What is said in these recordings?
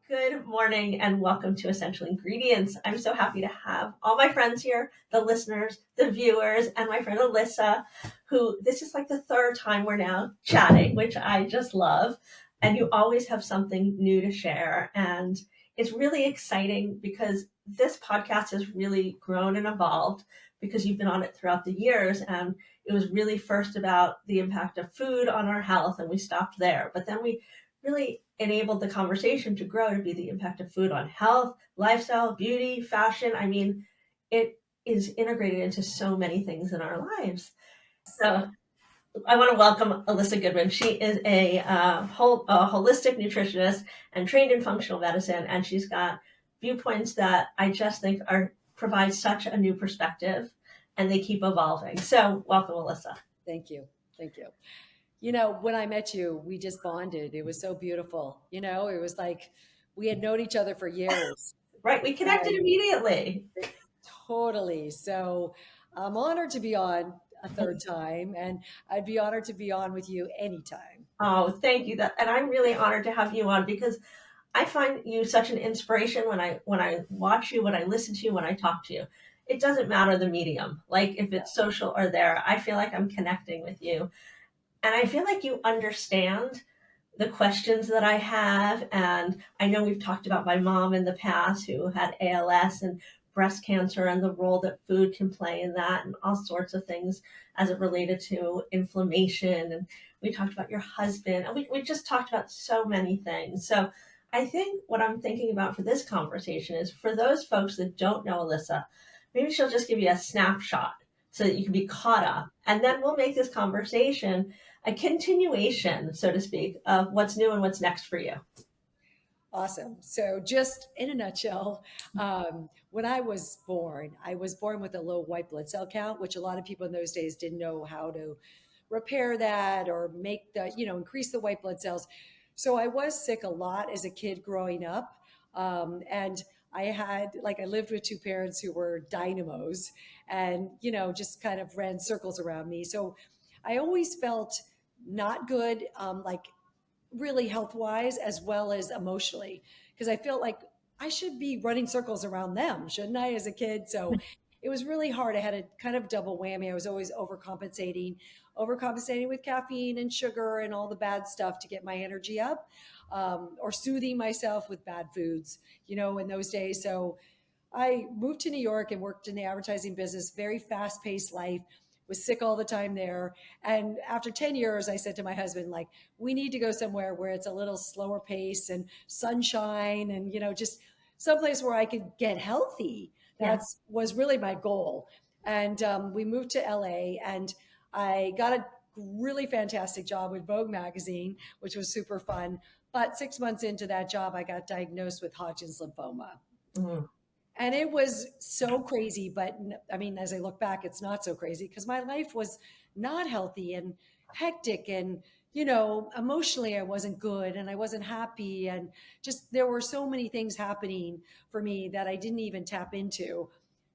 Good morning and welcome to Essential Ingredients. I'm so happy to have all my friends here, the listeners, the viewers, and my friend Elissa, who this is like the third time we're now chatting, which I just love. And you always have something new to share. And it's really exciting because this podcast has really grown and evolved because you've been on it throughout the years. And it was really first about the impact of food on our health, and we stopped there. But then we really enabled the conversation to grow to be the impact of food on health, lifestyle, beauty, fashion. I mean, it is integrated into so many things in our lives. So I want to welcome Elissa Goodman. She is a holistic nutritionist and trained in functional medicine, and she's got viewpoints that I just think provide such a new perspective, and they keep evolving. So welcome, Elissa. Thank you. Thank you. When I met you, we just bonded. It was so beautiful. It was like we had known each other for years. Right, we connected immediately. Totally. So I'm honored to be on a third time, and I'd be honored to be on with you anytime. Oh, thank you. And I'm really honored to have you on because I find you such an inspiration when I watch you, when I listen to you, when I talk to you. It doesn't matter the medium. Like if it's social or there, I feel like I'm connecting with you. And I feel like you understand the questions that I have. And I know we've talked about my mom in the past who had ALS and breast cancer and the role that food can play in that and all sorts of things as it related to inflammation. And we talked about your husband and we just talked about so many things. So I think what I'm thinking about for this conversation is for those folks that don't know Elissa, maybe she'll just give you a snapshot so that you can be caught up. And then we'll make this conversation a continuation, so to speak, of what's new and what's next for you. Awesome. So, just in a nutshell, when I was born with a low white blood cell count, which a lot of people in those days didn't know how to repair that or make increase the white blood cells. So, I was sick a lot as a kid growing up. And I lived with two parents who were dynamos and, just kind of ran circles around me. So, I always felt not good, really health wise as well as emotionally, because I felt like I should be running circles around them, shouldn't I, as a kid? So it was really hard. I had a kind of double whammy. I was always overcompensating with caffeine and sugar and all the bad stuff to get my energy up, or soothing myself with bad foods, in those days. So I moved to New York and worked in the advertising business, very fast paced life, was sick all the time there. And after 10 years, I said to my husband, like, we need to go somewhere where it's a little slower pace and sunshine and, just someplace where I could get healthy. That's was really my goal. And we moved to LA and I got a really fantastic job with Vogue magazine, which was super fun. But 6 months into that job, I got diagnosed with Hodgkin's lymphoma. Mm. And it was so crazy. But I mean, as I look back, it's not so crazy because my life was not healthy and hectic. And, emotionally, I wasn't good and I wasn't happy. And just there were so many things happening for me that I didn't even tap into.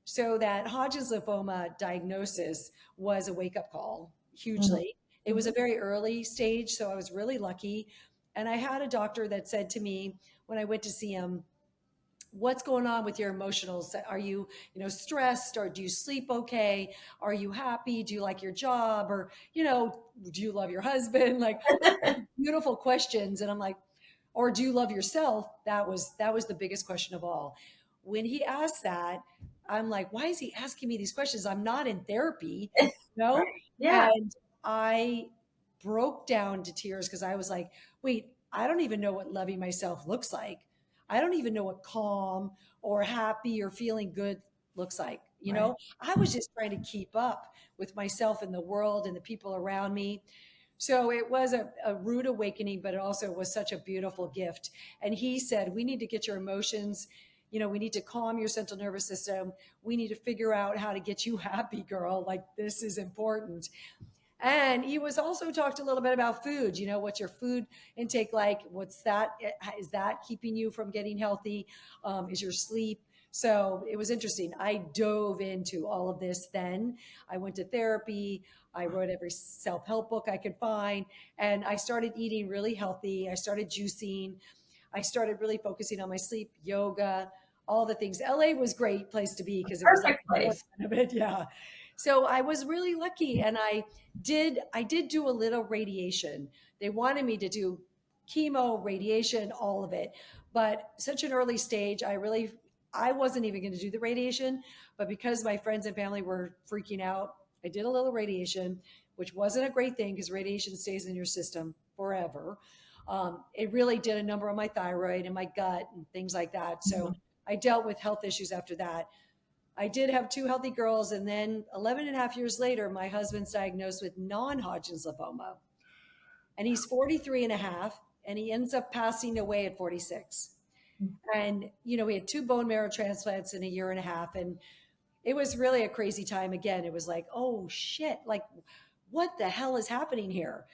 So that Hodgkin's lymphoma diagnosis was a wake up call hugely. It was a very early stage. So I was really lucky. And I had a doctor that said to me when I went to see him, what's going on with your emotionals? Are you, stressed, or do you sleep okay? Are you happy? Do you like your job? Or, do you love your husband? Like beautiful questions. And I'm like, or do you love yourself? That was the biggest question of all. When he asked that, I'm like, why is he asking me these questions? I'm not in therapy, Right. no? Yeah. And I broke down to tears because I was like, wait, I don't even know what loving myself looks like. I don't even know what calm or happy or feeling good looks like. Right. I was just trying to keep up with myself and the world and the people around me. So it was a rude awakening, but it also was such a beautiful gift. And he said, we need to get your emotions, we need to calm your central nervous system. We need to figure out how to get you happy, girl. Like, this is important. And he was also talked a little bit about food. What's your food intake like? What's that? Is that keeping you from getting healthy? Is your sleep? So it was interesting. I dove into all of this then. I went to therapy. I wrote every self-help book I could find. And I started eating really healthy. I started juicing. I started really focusing on my sleep, yoga, all the things. LA was great place to be because it was like Perfect the north place. end of it. Yeah. So I was really lucky, and I did do a little radiation. They wanted me to do chemo, radiation, all of it. But such an early stage, I wasn't even going to do the radiation, but because my friends and family were freaking out, I did a little radiation, which wasn't a great thing because radiation stays in your system forever. It really did a number on my thyroid and my gut and things like that. So Mhm. I dealt with health issues after that. I did have two healthy girls. And then 11 and a half years later, my husband's diagnosed with non-Hodgkin's lymphoma. And he's 43 and a half, and he ends up passing away at 46. And, we had two bone marrow transplants in a year and a half. And it was really a crazy time. Again, it was like, oh shit, like what the hell is happening here?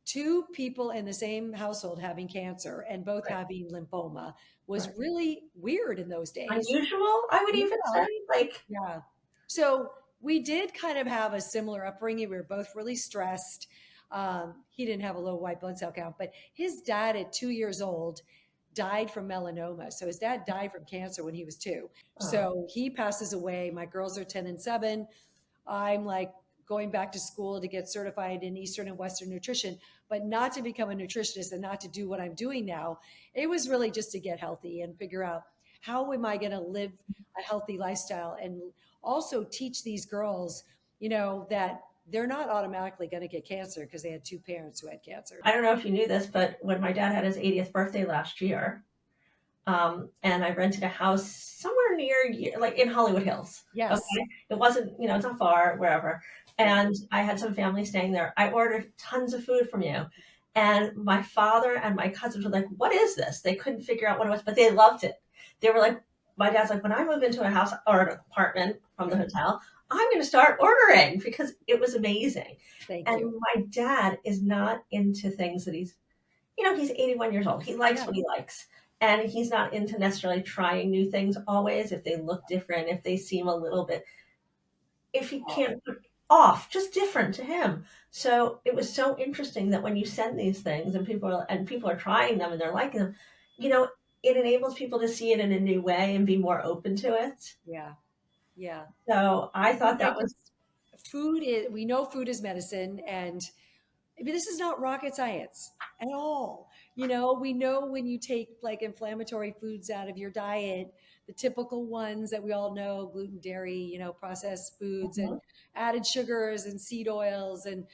Two people in the same household having cancer and both Right. having lymphoma was Right. really weird in those days. Unusual, I would even Yeah. say. Like, Yeah. So we did kind of have a similar upbringing. We were both really stressed. He didn't have a low white blood cell count, but his dad at 2 years old died from melanoma. So his dad died from cancer when he was two. uh, So he passes away. My girls are 10 and 7. I'm like going back to school to get certified in Eastern and Western nutrition, but not to become a nutritionist and not to do what I'm doing now. It was really just to get healthy and figure out how am I going to live a healthy lifestyle and also teach these girls, that they're not automatically going to get cancer because they had two parents who had cancer. I don't know if you knew this, but when my dad had his 80th birthday last year, and I rented a house somewhere near you, like in Hollywood Hills. Yes. Okay, it wasn't, it's not far, wherever. Yeah. And I had some family staying there. I ordered tons of food from you, and my father and my cousins were like, "What is this?" They couldn't figure out what it was, but they loved it. They were like, "My dad's like, when I move into a house or an apartment from the hotel, I'm going to start ordering because it was amazing." Thank And you. my dad is not into things that he's 81 years old. He likes Yeah. what he likes. And he's not into necessarily trying new things always if they look different, if they seem a little bit, if he Off. can't put off, just different to him. So it was so interesting that when you send these things and people are trying them and they're liking them, you know, it enables people to see it in a new way and be more open to it. Yeah. Yeah. So I thought I that was just, we know food is medicine, and I mean, this is not rocket science at all. We know when you take like inflammatory foods out of your diet, the typical ones that we all know, gluten, dairy, processed foods and mhm, added sugars and seed oils and,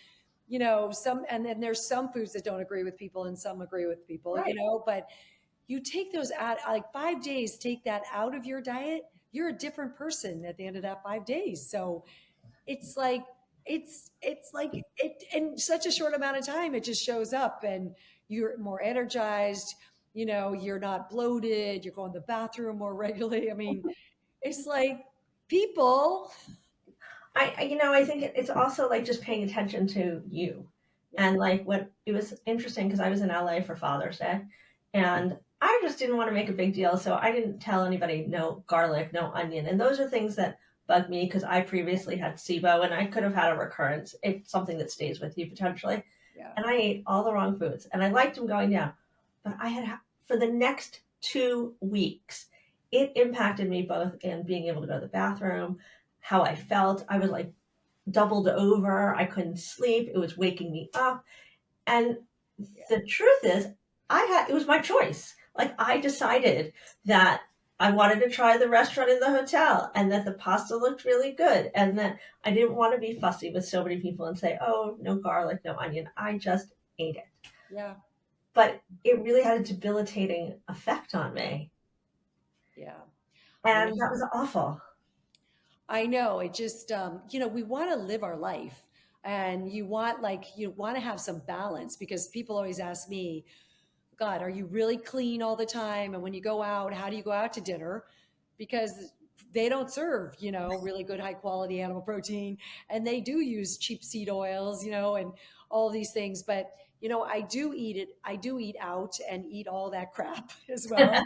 and then there's some foods that don't agree with people and some agree with people, right. but you take those out, like 5 days, take that out of your diet, you're a different person at the end of that 5 days. So it's like it's like it in such a short amount of time it just shows up and you're more energized, you're not bloated, you're going to the bathroom more regularly. I mean, it's like people. I think it's also like just paying attention to you. Yeah. And like what it was interesting because I was in LA for Father's Day and I just didn't want to make a big deal. So I didn't tell anybody no garlic, no onion. And those are things that bug me because I previously had SIBO and I could have had a recurrence. It's something that stays with you potentially. Yeah. And I ate all the wrong foods and I liked them going down. But for the next 2 weeks, it impacted me both in being able to go to the bathroom, how I felt. I was like doubled over. I couldn't sleep. It was waking me up. And Yeah. the truth is, it was my choice. Like I decided that I wanted to try the restaurant in the hotel and that the pasta looked really good and that I didn't want to be fussy with so many people and say, "Oh, no garlic, no onion." I just ate it. Yeah. But it really had a debilitating effect on me. Yeah. I And that know. was awful. I know. It just, we want to live our life, and you want to have some balance, because people always ask me, God, are you really clean all the time? And when you go out, how do you go out to dinner? Because they don't serve, really good high quality animal protein. And they do use cheap seed oils, and all these things. But, I do eat it. I do eat out and eat all that crap as well.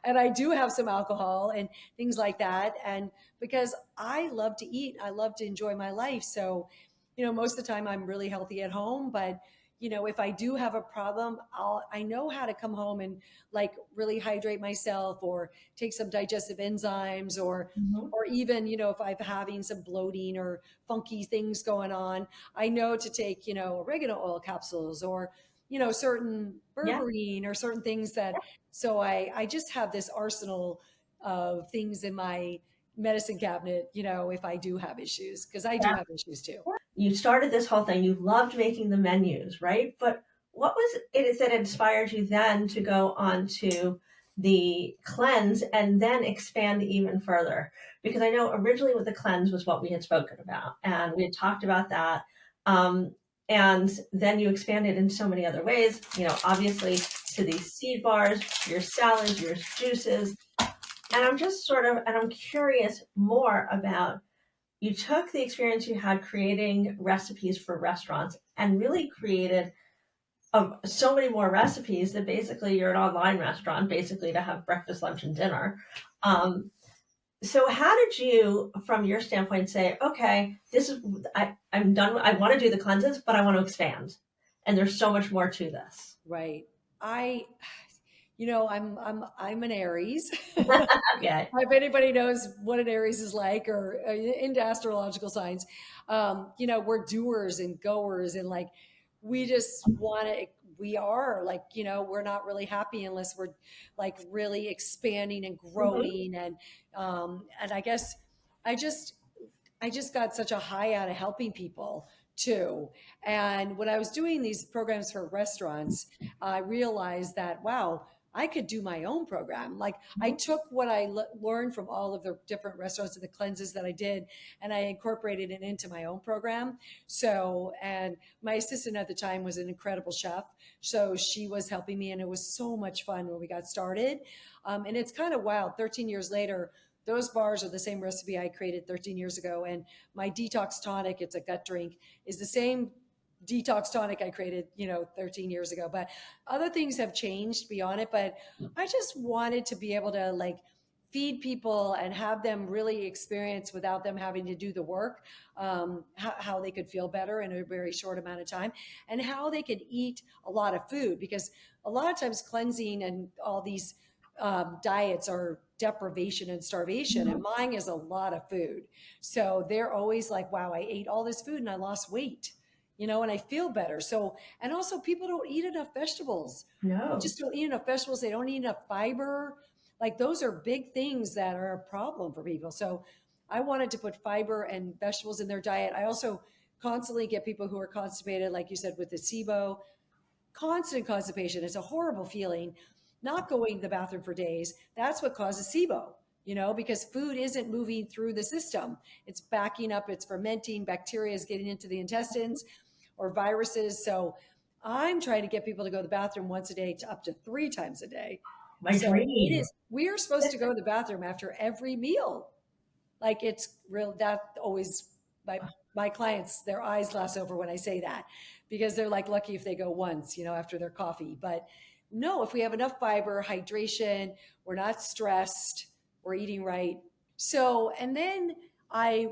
And I do have some alcohol and things like that. And because I love to eat, I love to enjoy my life. So, most of the time I'm really healthy at home, but if I do have a problem, I know how to come home and like really hydrate myself, or take some digestive enzymes, Mhm. or even, if I'm having some bloating or funky things going on, I know to take, oregano oil capsules, or, certain Yeah. berberine, or certain things that, so I just have this arsenal of things in my medicine cabinet, if I do have issues, because I do Yeah. have issues too. You started this whole thing. You loved making the menus, right? But what was it that inspired you then to go on to the cleanse and then expand even further? Because I know originally with the cleanse was what we had spoken about, and we had talked about that. Um, and then you expanded in so many other ways, obviously to these seed bars, your salads, your juices. And I'm just and I'm curious more about, you took the experience you had creating recipes for restaurants and really created so many more recipes that basically you're an online restaurant, basically to have breakfast, lunch, and dinner. Um, so how did you, from your standpoint, say, okay, I'm done. I want to do the cleanses, but I want to expand. And there's so much more to this. Right. I, I'm an Aries. Okay. If anybody knows what an Aries is like, or into astrological signs, we're doers and goers, and like we just want to. We are like, we're not really happy unless we're like really expanding and Hmm. growing, and I guess I just I just got such a high out of helping people too. And when I was doing these programs for restaurants, I realized that, wow, I could do my own program. Like I took what I learned from all of the different restaurants and the cleanses that I did, and I incorporated it into my own program. So, and my assistant at the time was an incredible chef. So she was helping me, and it was so much fun when we got started. And it's kind of wild. 13 years later, those bars are the same recipe I created 13 years ago. And my detox tonic, it's a gut drink, is the same detox tonic I created, 13 years ago. But other things have changed beyond it. But I just wanted to be able to like feed people and have them really experience without them having to do the work, how they could feel better in a very short amount of time, and how they could eat a lot of food. Because a lot of times cleansing and all these diets are deprivation and starvation, and mine is a lot of food. So they're always like, wow, I ate all this food and I lost weight, and I feel better. So, and also people don't eat enough vegetables. They No. just don't eat enough vegetables. They don't eat enough fiber. Like those are big things that are a problem for people. So I wanted to put fiber and vegetables in their diet. I also constantly get people who are constipated, like you said, with the SIBO. Constant constipation is a horrible feeling. Not going to the bathroom for days, that's what causes SIBO, because food isn't moving through the system. It's backing up, it's fermenting, bacteria is getting into the intestines, or viruses. So I'm trying to get people to go to the bathroom once a day to up to 3 times a day. My So it dream. is, we are supposed to go to the bathroom after every meal. Like it's real, that always, my my clients, their eyes glass over when I say that, because they're like lucky if they go once, after their coffee. But no, if we have enough fiber, hydration, we're not stressed, we're eating right. So, and then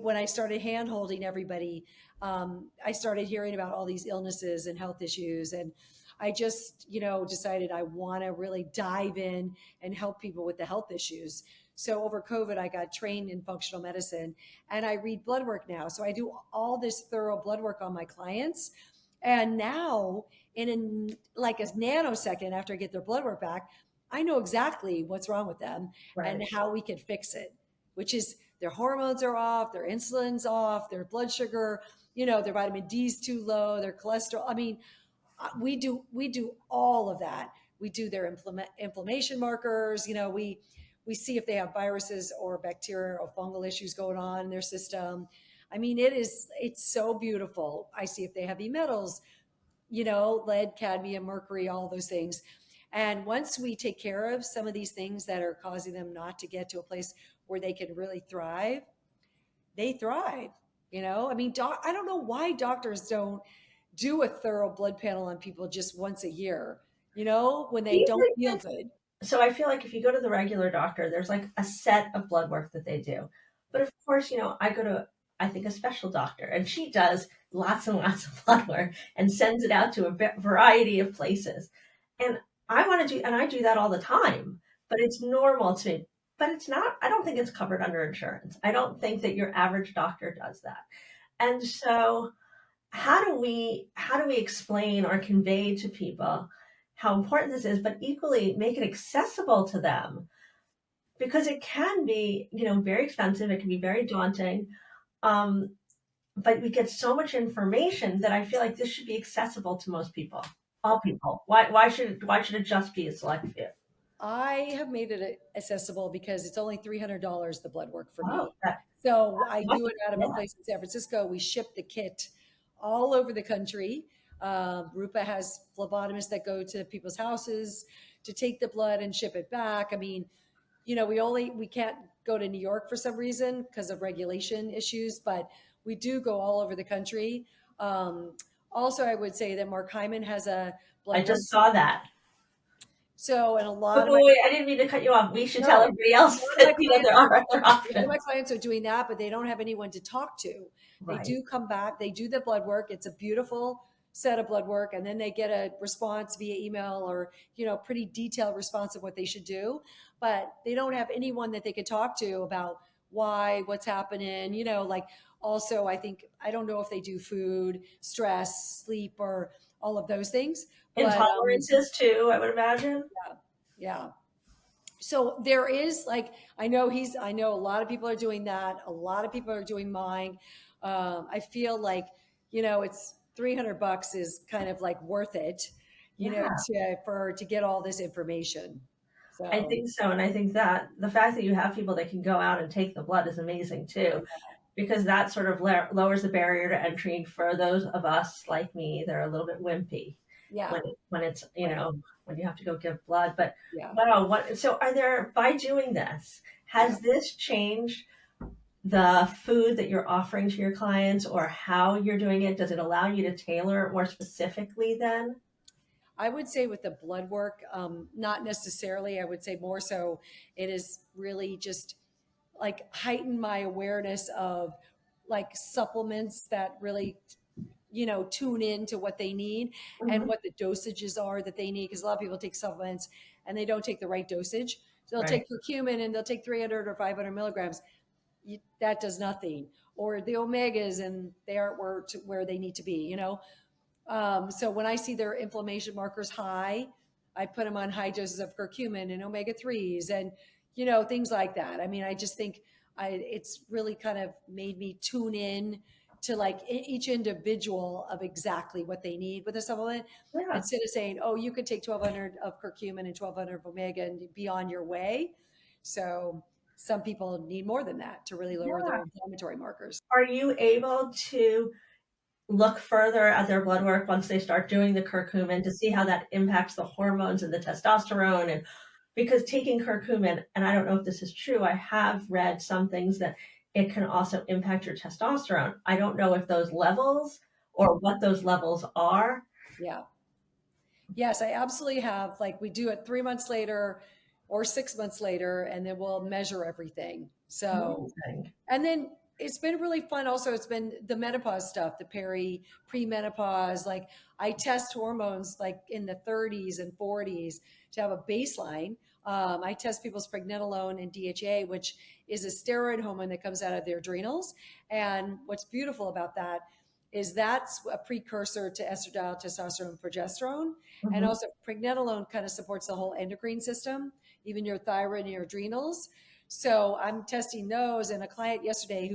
when I started hand holding everybody, I started hearing about all these illnesses and health issues, and I just, decided I want to really dive in and help people with the health issues. So over COVID, I got trained in functional medicine, and I read blood work now. So I do all this thorough blood work on my clients. And now, like a nanosecond after I get their blood work back, I know exactly what's wrong with them and Right. how we can fix it, which is their hormones are off, their insulin's off, their blood sugar, their vitamin D's too low, their cholesterol. I mean, we do all of that. We do their inflammation markers. We see if they have viruses or bacteria or fungal issues going on in their system. I mean, it's so beautiful. I see if they have metals, lead, cadmium, mercury, all those things. And once we take care of some of these things that are causing them not to get to a place where they can really thrive, they thrive. I mean, I don't know why doctors don't do a thorough blood panel on people just once a year, when they don't feel good. So I feel like if you go to the regular doctor, there's like a set of blood work that they do. But of course, I go to, I think, a special doctor, and she does lots and lots of blood work and sends it out to a variety of places. And I do that all the time, but it's normal to me. But it's not, I don't think it's covered under insurance. I don't think that your average doctor does that. And so how do we explain or convey to people how important this is, but equally make it accessible to them? Because it can be, very expensive. It can be very daunting. Um, but we get so much information that I feel like this should be accessible to most people, all people. Why should it just be a select few? I have made it accessible because it's only $300 the blood work for Oh, me. So I much, do it out of a yeah, place in San Francisco. We ship the kit all over the country. Rupa has phlebotomists that go to people's houses to take the blood and ship it back. I mean, we can't go to New York for some reason because of regulation issues, but we do go all over the country. Um, Also, I would say that Mark Hyman has a I blood work. just saw that. So, and a But lot of my wait, I didn't mean to cut you off. We should tell no, everybody else one of my that there clients are other one of my options. clients are doing that, but they don't have anyone to talk to. They Right. do come back, they do the blood work. It's a beautiful set of blood work, and then they get a response via email or pretty detailed response of what they should do. But they don't have anyone that they could talk to about why, what's happening. Like also, I don't know if they do food, stress, sleep, or all of those things. But Intolerances too, I would imagine. yeah. So there is like I know a lot of people are doing that. A lot of people are doing mine. I feel like it's $300 is kind of like worth it, Yeah, to get all this information. I So think so. And I think that the fact that you have people that can go out and take the blood is amazing too, because that sort of lowers the barrier to entry for those of us like me that are a little bit wimpy yeah, when it's, right, when you have to go give blood. But yeah, wow, so by doing this, yeah. has this changed the food that you're offering to your clients or how you're doing it? Does it allow you to tailor it more specifically then? I would say with the blood work, not necessarily. I would say more so. It is really just like heighten my awareness of like supplements that really tune in to what they need and Mhm. what the dosages are that they need, because a lot of people take supplements and they don't take the right dosage. So they'll Right. take curcumin and they'll take 300 or 500 milligrams. That does nothing. Or the omegas and they aren't where they need to be. So when I see their inflammation markers high, I put them on high doses of curcumin and omega 3s and, things like that. I mean, I just think it's really kind of made me tune in to like each individual of exactly what they need with a supplement, Yeah. instead of saying, oh, you could take 1200 of curcumin and 1200 of omega and be on your way. So some people need more than that to really lower their Yeah. inflammatory markers. Are you able to look further at their blood work once they start doing the curcumin to see how that impacts the hormones and the testosterone? And because taking curcumin, and I don't know if this is true, I have read some things that it can also impact your testosterone. I don't know if those levels or what those levels are. Yeah. Yes, I absolutely have. Like we do it 3 months later or 6 months later, and then we'll measure everything. So, Amazing. and then it's been really fun. Also, it's been the menopause stuff, the premenopause. Like I test hormones like in the 30s and 40s to have a baseline. I test people's pregnenolone and DHA, which is a steroid hormone that comes out of their adrenals. And what's beautiful about that is that's a precursor to estradiol, testosterone, progesterone. And Mhm. also pregnenolone kind of supports the whole endocrine system, even your thyroid and your adrenals. So I'm testing those. And a client yesterday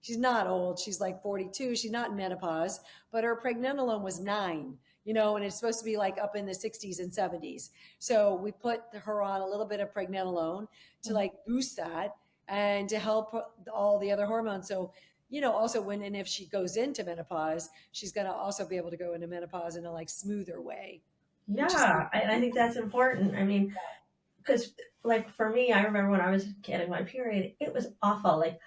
she's not old, she's like 42, she's not in menopause, but her pregnenolone was 9, and it's supposed to be like up in the 60s and 70s. So we put her on a little bit of pregnenolone to Mhm. like boost that and to help all the other hormones. So also when and if she goes into menopause, she's going to also be able to go into menopause in a like smoother way, which is Yeah, I think that's important. I mean, because like for me, I remember when I was getting my period, it was awful. Like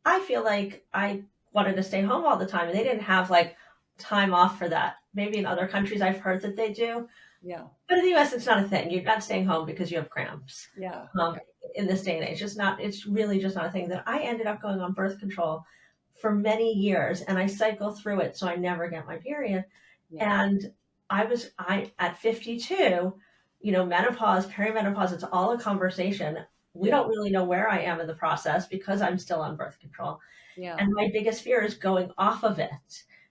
I feel like I wanted to stay home all the time, and they didn't have like time off for that. Maybe in other countries, I've heard that they do, yeah, but in the U.S., it's not a thing. You're not staying home because you have cramps. yeah, Um, in this day and age, it's not. It's really just not a thing. That I ended up going on birth control for many years, and I cycle through it so I never get my period. Yeah. And I at 52, menopause, perimenopause, it's all a conversation. We Yeah. don't really know where I am in the process because I'm still on birth control. Yeah. And my biggest fear is going off of it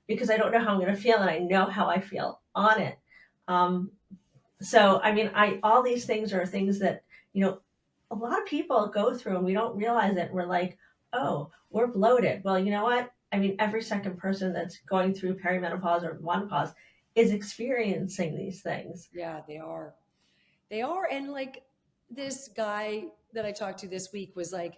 because I don't know how I'm going to feel and I know how I feel on it. Um, so, I mean, all these things are things that, a lot of people go through and we don't realize it. We're like, oh, we're bloated. Well, you know what? I mean, every second person that's going through perimenopause or menopause is experiencing these things. Yeah, they are. They are. And like this guy that I talked to this week was like,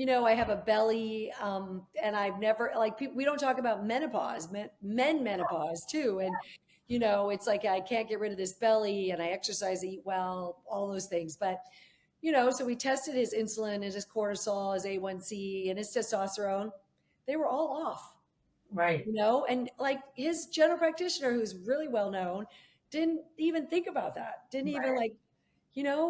I have a belly, and I've never like we don't talk about menopause, men menopause too, and it's like I can't get rid of this belly, and I exercise, eat well, all those things, but so we tested his insulin and his cortisol, his A1C, and his testosterone. They were all off, Right. and like his general practitioner, who's really well known, didn't even think about that. Didn't even Right. like,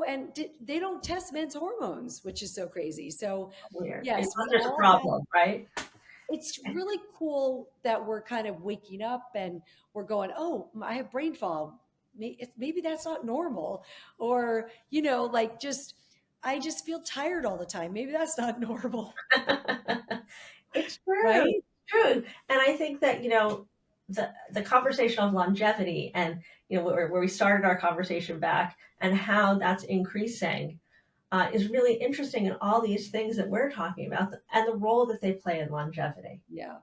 and they don't test men's hormones, which is so crazy. So, Weird. yes, we There's a all have. problem, right? It's really cool that we're kind of waking up and we're going, oh, I have brain fog. Maybe that's not normal. Or, like I just feel tired all the time. Maybe that's not normal, It's true. right? True. And I think that, the conversation of longevity and, where we started our conversation back and how that's increasing is really interesting in all these things that we're talking about and the role that they play in longevity. Yeah,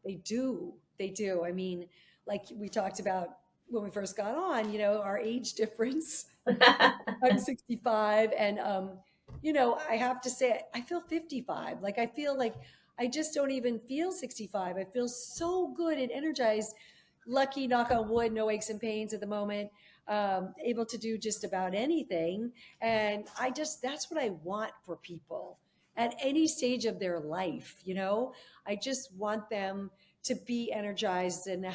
they do. They do. I mean, like we talked about when we first got on, our age difference. I'm 65, and I have to say I feel 55. Like I feel like I just don't even feel 65. I feel so good and energized. Lucky, knock on wood, no aches and pains at the moment. Able to do just about anything, and that's what I want for people at any stage of their life. I just want them to be energized and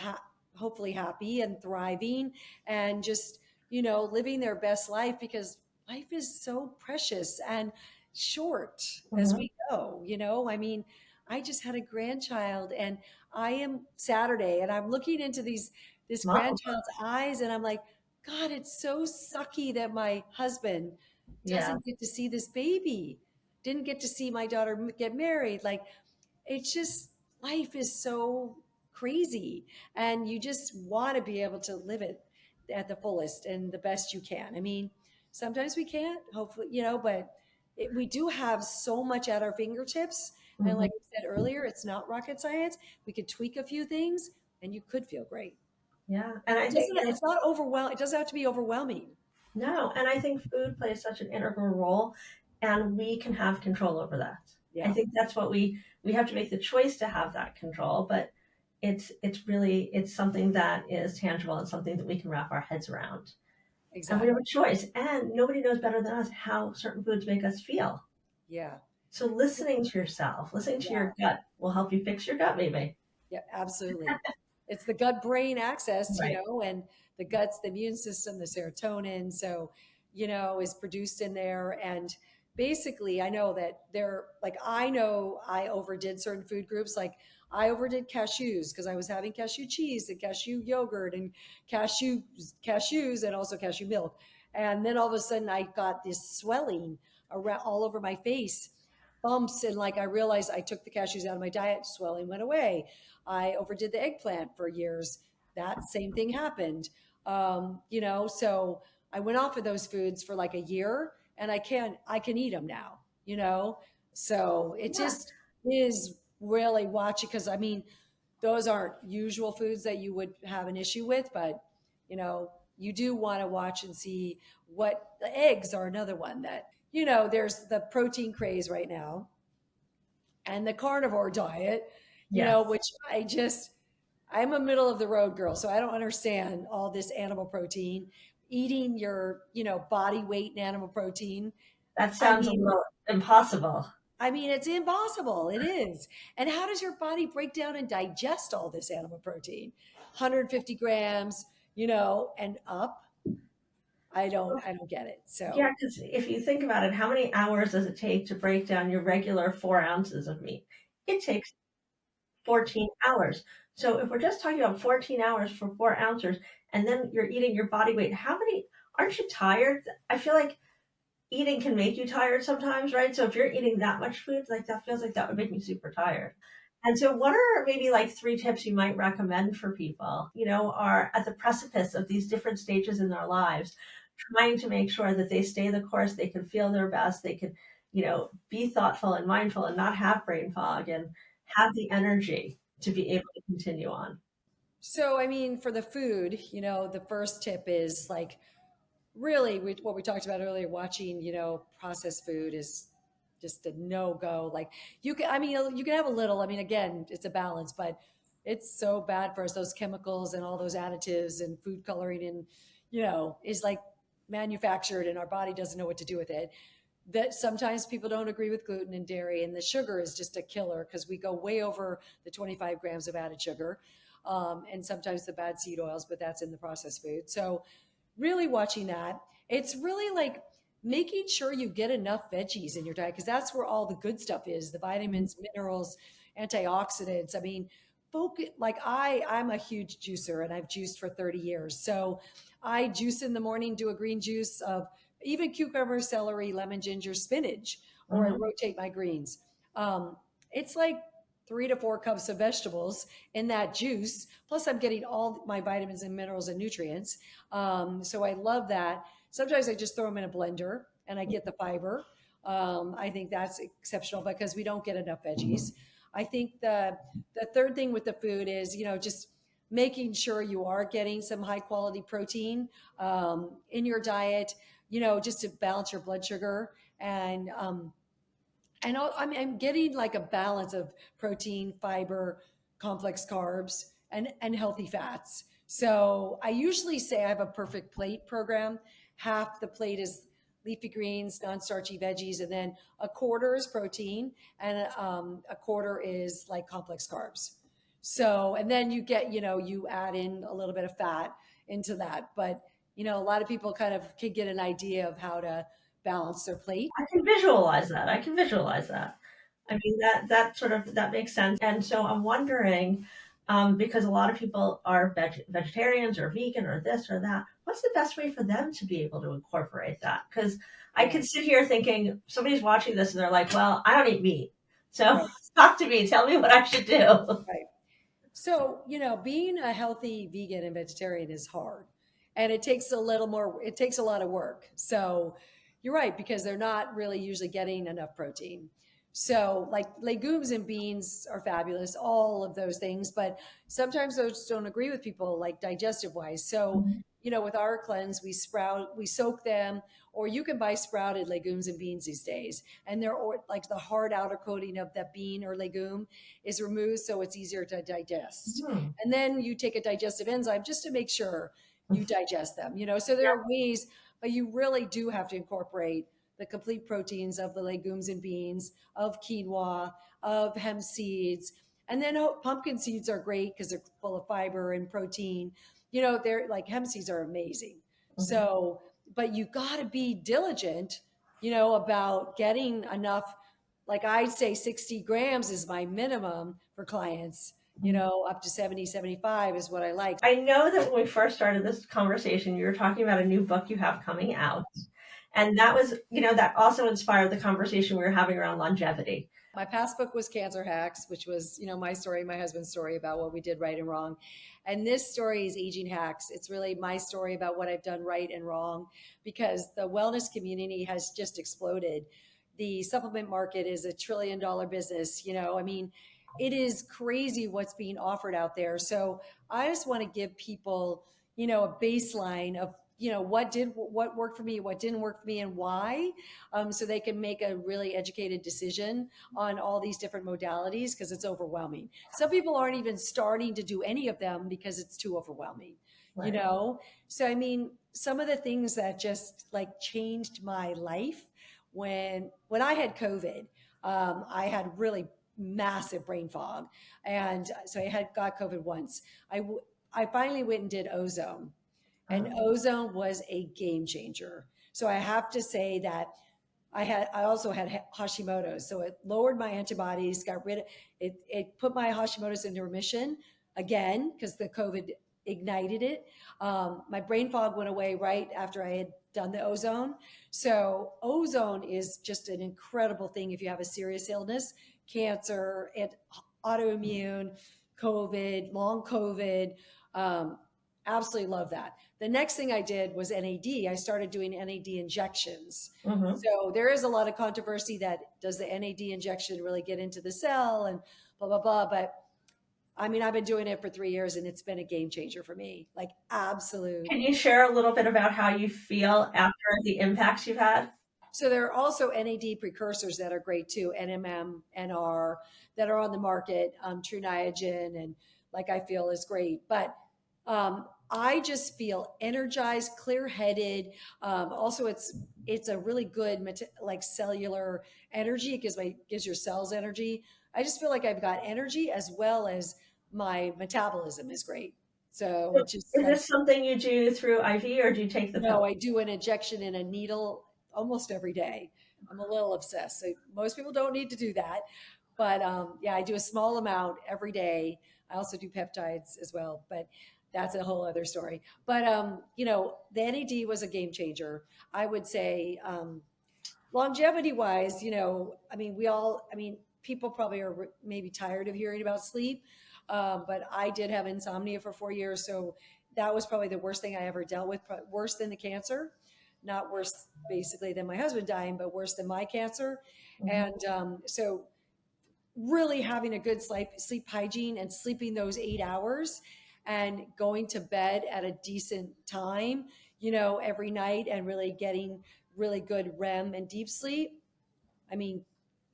hopefully happy and thriving, and just living their best life, because life is so precious and short as Mhm. we go. I mean, I just had a grandchild, and I am Saturday, and I'm looking into this Mom. grandchild's eyes, and I'm like, God, it's so sucky that my husband Yeah. doesn't get to see this baby, didn't get to see my daughter get married. Like, it's just, life is so crazy, and you just want to be able to live it at the fullest and the best you can. I mean, sometimes we can't, hopefully, but we do have so much at our fingertips. And Mhm. like I said earlier, it's not rocket science. We could tweak a few things and you could feel great. Yeah. And I It think, doesn't, it's not overwhelming. It doesn't have to be overwhelming. no, and I think food plays such an integral role and we can have control over that. I Yeah, think that's what we have to make the choice to have that control, but it's something that is tangible and something that we can wrap our heads around. And we have exactly. a choice. And nobody knows better than us how certain foods make us feel. Yeah. So listening to yourself, listening to Yeah. your gut will help you fix your gut maybe. Yeah, absolutely. It's the gut brain access, Right. and the gut's the immune system, the serotonin. So, is produced in there. And basically, I know that I know I overdid certain food groups. Like I overdid cashews because I was having cashew cheese and cashew yogurt and cashews and also cashew milk. And then all of a sudden I got this swelling around all over my face, bumps, and like I realized I took the cashews out of my diet, swelling went away. I overdid the eggplant for years. That same thing happened. So I went off of those foods for like a year, and I can eat them now, So it Yeah. just is really watching, because I mean, those aren't usual foods that you would have an issue with, but you do want to watch and see what the eggs are another one that, there's the protein craze right now and the carnivore diet, Yes. which I'm a middle of the road girl. So I don't understand all this animal protein, eating your, body weight in animal protein. That I sounds a mean, little impossible. it's impossible. It is. And how does your body break down and digest all this animal protein? 150 grams, and up. I don't get it. Yeah, So because if you think about it, how many hours does it take to break down your regular 4 ounces of meat? it takes 14 hours. So if we're just talking about 14 hours for 4 ounces, and then you're eating your body weight, how many, aren't you tired? I feel like eating can make you tired sometimes, right? So if you're eating that much food, like that feels like that would make me super tired. And so what are maybe like three tips you might recommend for people, are at the precipice of these different stages in their lives, trying to make sure that they stay the course, they can feel their best, they can, be thoughtful and mindful and not have brain fog and have the energy to be able to continue on. So, I mean, for the food, the first tip is like really what we talked about earlier, watching, processed food is just a no go. Like I mean, you can have a little, I mean, again, it's a balance, but it's so bad for us. Those chemicals and all those additives and food coloring and, is like manufactured and our body doesn't know what to do with it. That sometimes people don't agree with gluten and dairy, and the sugar is just a killer because we go way over the 25 grams of added sugar. And sometimes the bad seed oils, but that's in the processed food. So, really watching that. It's really like making sure you get enough veggies in your diet because that's where all the good stuff is, the vitamins, minerals, antioxidants. I mean, focus like I'm a huge juicer and I've juiced for 30 years. So I juice in the morning, do a green juice of even cucumber, celery, lemon, ginger, spinach, or I Mhm. rotate my greens. It's like 3 to 4 cups of vegetables in that juice. Plus, I'm getting all my vitamins and minerals and nutrients. So I love that. Sometimes I just throw them in a blender and I get the fiber. I think that's exceptional because we don't get enough veggies. I think the third thing with the food is just making sure you are getting some high quality protein in your diet. Just to balance your blood sugar and I'm getting like a balance of protein, fiber, complex carbs, and healthy fats. So I usually say I have a perfect plate program. Half the plate is leafy greens, non-starchy veggies, and then a quarter is protein, and a quarter is like complex carbs. So, and then you get, you add in a little bit of fat into that. But, a lot of people kind of can get an idea of how to balance their plate. I can visualize that. I can visualize that. I mean, that sort of that makes sense. And so I'm wondering, because a lot of people are vegetarians or vegan or this or that, what's the best way for them to be able to incorporate that? Because I Yeah. could sit here thinking somebody's watching this and they're like, "Well, I don't eat meat, so Right. talk to me. Tell me what I should do." Right. So, being a healthy vegan and vegetarian is hard and it takes a little more, it takes a lot of work. So, you're right, because they're not really usually getting enough protein. So, like legumes and beans are fabulous, all of those things, but sometimes those don't agree with people, like digestive wise. So, with our cleanse, we soak them, or you can buy sprouted legumes and beans these days. And like the hard outer coating of that bean or legume is removed so it's easier to digest. Hmm. And then you take a digestive enzyme just to make sure you digest them. So there are ways, but you really do have to incorporate the complete proteins of the legumes and beans, of quinoa, of hemp seeds. And then pumpkin seeds are great because they're full of fiber and protein. They're like hemp seeds are amazing. Mhm. So, but you got to be diligent, about getting enough. Like I'd say 60 grams is my minimum for clients, up to 70, 75 is what I like. I know that when we first started this conversation, you were talking about a new book you have coming out. And that was, that also inspired the conversation we were having around longevity. My past book was Cancer Hacks, which was, my story, my husband's story about what we did right and wrong. And this story is Aging Hacks. It's really my story about what I've done right and wrong because the wellness community has just exploded. The supplement market is $1 trillion business. I mean, it is crazy what's being offered out there. So I just want to give people, a baseline of, what worked for me, what didn't work for me, and why, so they can make a really educated decision on all these different modalities because it's overwhelming. Some people aren't even starting to do any of them because it's too overwhelming, you Right. know? So, I mean, some of the things that just like changed my life when I had COVID, I had really massive brain fog. And so I had got COVID once. I finally went and did ozone, and ozone was a game changer. So I have to say that I also had Hashimoto's, so it lowered my antibodies, got rid of it. It put my Hashimoto's into remission again because the COVID ignited it. My brain fog went away right after I had done the ozone. So ozone is just an incredible thing if you have a serious illness, cancer, and autoimmune, COVID, long COVID. Um, Absolutely love that. The next thing I did was NAD. I started doing NAD injections. Mm-hmm. So there is a lot of controversy that does the NAD injection really get into the cell and blah, blah, blah. But I mean, I've been doing it for 3 years and it's been a game changer for me. Like absolute. Can you share a little bit about how you feel after the impacts you've had? So there are also NAD precursors that are great too, NMM, NR, that are on the market, True Niagen, and like I feel is great. But I just feel energized, clear-headed. Also, it's a really good like cellular energy. It gives your cells energy. I just feel like I've got energy as well as my metabolism is great. So So it's just is like, this something you do through IV or do you take the no, pill? I do an injection in a needle almost every day. I'm a little obsessed. So most people don't need to do that. But yeah, I do a small amount every day. I also do peptides as well, but that's a whole other story. But the NAD was a game changer. I would say longevity wise, I mean, people probably are maybe tired of hearing about sleep, but I did have insomnia for 4 years. So that was probably the worst thing I ever dealt with, worse than the cancer. Not worse, basically, than my husband dying, but worse than my cancer. Mhm. And so, really having a good sleep hygiene and sleeping those 8 hours and going to bed at a decent time, every night and really getting really good REM and deep sleep. I mean,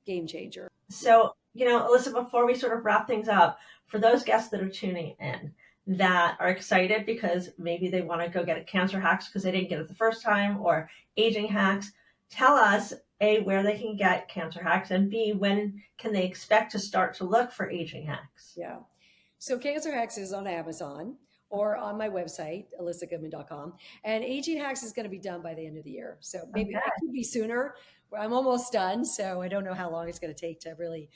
game changer. Yeah. So, Elissa, before we sort of wrap things up, for those guests that are tuning in that are excited because maybe they want to go get a cancer hacks because they didn't get it the first time or aging hacks, tell us A, where they can get cancer hacks, and B, when can they expect to start to look for aging hacks? Yeah. So Cancer Hacks is on Amazon or on my website, elissagoodman.com. And Aging Hacks is going to be done by the end of the year. So maybe Okay. it could be sooner. I'm almost done. So I don't know how long it's going to take to really,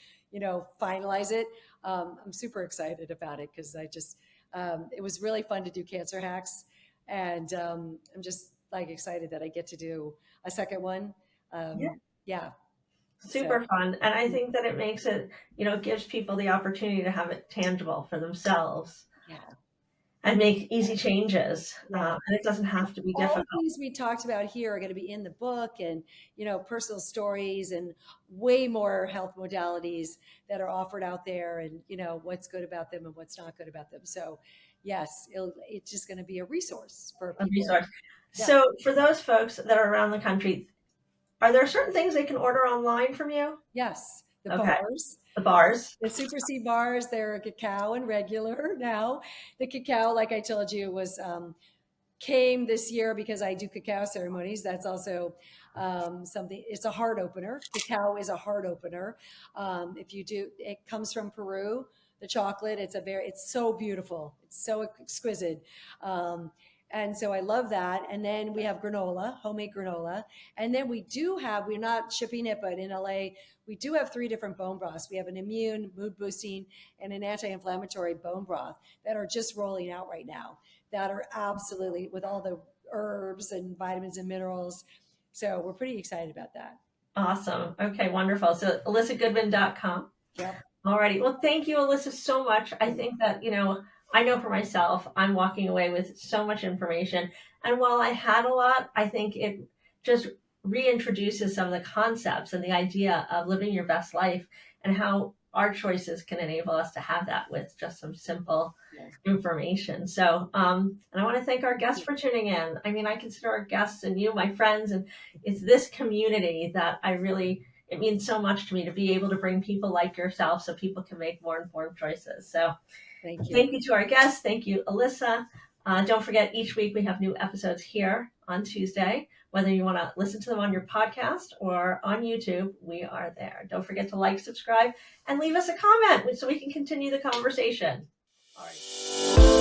finalize it. I'm super excited about it because it was really fun to do Cancer Hacks. And I'm just like excited that I get to do a second one. Yeah. Yeah. So, Super fun. And I think that it makes it, gives people the opportunity to have it tangible for themselves yeah. and make easy changes. Yeah. And it doesn't have to be All difficult. the things we talked about here are going to be in the book and personal stories and way more health modalities that are offered out there and what's good about them and what's not good about them. So yes, it's just going to be a resource for A people. resource. Yeah. So for those folks that are around the country, are there certain things they can order online from you? Yes, the Okay. bars. The bars. The Super C bars, they're cacao and regular now. The cacao, like I told you, was came this year because I do cacao ceremonies. That's also something. It's a heart opener. Cacao is a heart opener. If you do, it comes from Peru. The chocolate. It's so beautiful. It's so exquisite. And so I love that. And then we have granola, homemade granola. And then we're not shipping it, but in LA, we do have 3 different bone broths. We have an immune, mood boosting, and an anti-inflammatory bone broth that are just rolling out right now that are absolutely with all the herbs and vitamins and minerals. So we're pretty excited about that. Awesome. Okay, wonderful. So elissagoodman.com. Yep. Alrighty. Well, thank you, Elissa, so much. I think that, I know for myself, I'm walking away with so much information. And while I had a lot, I think it just reintroduces some of the concepts and the idea of living your best life and how our choices can enable us to have that with just some simple Yeah. information. So, and I want to thank our guests for tuning in. I mean, I consider our guests and you, my friends, and it's this community that it means so much to me to be able to bring people like yourself so people can make more informed choices. So Thank you. thank you to our guests. Thank you, Elissa. Don't forget, each week we have new episodes here on Tuesday. Whether you want to listen to them on your podcast or on YouTube, we are there. Don't forget to like, subscribe, and leave us a comment so we can continue the conversation. All right.